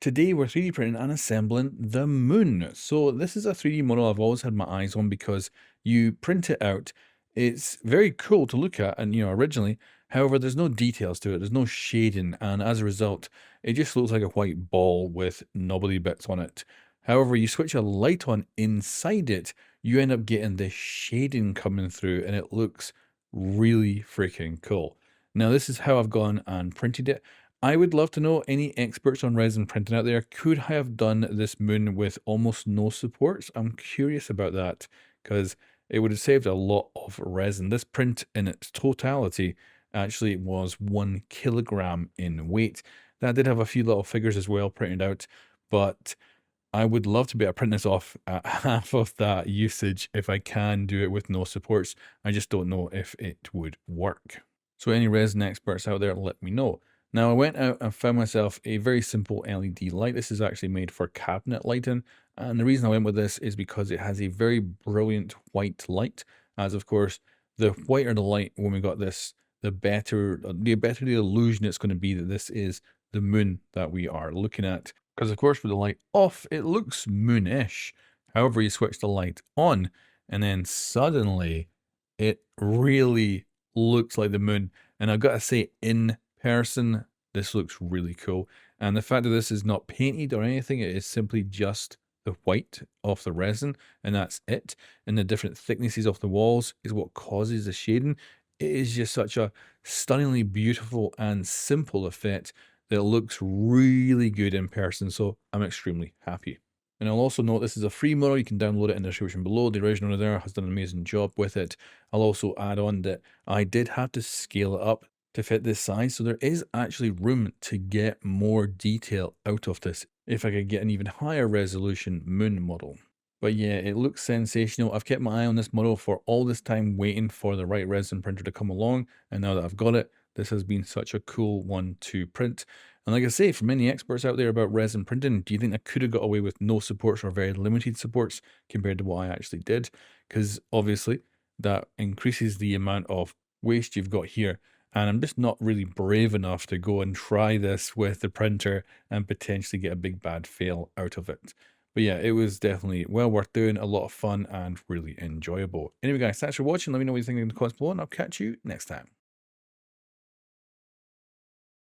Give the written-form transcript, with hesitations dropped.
Today we're 3D printing and assembling the moon. So this is a 3D model I've always had my eyes on because you print it out. It's very cool to look at and originally, however, there's no details to it. There's no shading, and as a result, it just looks like a white ball with knobbly bits on it. However, you switch a light on inside it, you end up getting this shading coming through and it looks really freaking cool. Now this is how I've gone and printed it. I would love to know any experts on resin printing out there. Could I have done this moon with almost no supports? I'm curious about that because it would have saved a lot of resin. This print in its totality actually was 1 kilogram in weight. That did have a few little figures as well printed out, but I would love to be able to print this off at half of that usage if I can do it with no supports. I just don't know if it would work. So any resin experts out there, let me know. Now I went out and found myself a very simple LED light. This is actually made for cabinet lighting. And the reason I went with this is because it has a very brilliant white light. As of course, the whiter the light when we got this, the better the illusion it's going to be that this is the moon that we are looking at. Because of course with the light off, it looks moonish. However, you switch the light on and then suddenly it really looks like the moon. And I've got to say, in person, this looks really cool. And the fact that this is not painted or anything, it is simply just the white of the resin, and that's it. And the different thicknesses of the walls is what causes the shading. It is just such a stunningly beautiful and simple effect that looks really good in person, so I'm extremely happy. And I'll also note this is a free model. You can download it in the description below. The original there has done an amazing job with it. I'll also add on that I did have to scale it up to fit this size, so there is actually room to get more detail out of this if I could get an even higher resolution moon model. But yeah, it looks sensational. I've kept my eye on this model for all this time waiting for the right resin printer to come along, and now that I've got it, this has been such a cool one to print. And like I say, for many experts out there about resin printing, do you think I could have got away with no supports or very limited supports compared to what I actually did? Because obviously that increases the amount of waste you've got here. And I'm just not really brave enough to go and try this with the printer and potentially get a big bad fail out of it. But yeah, it was definitely well worth doing, a lot of fun and really enjoyable. Anyway guys, thanks for watching. Let me know what you think in the comments below and I'll catch you next time.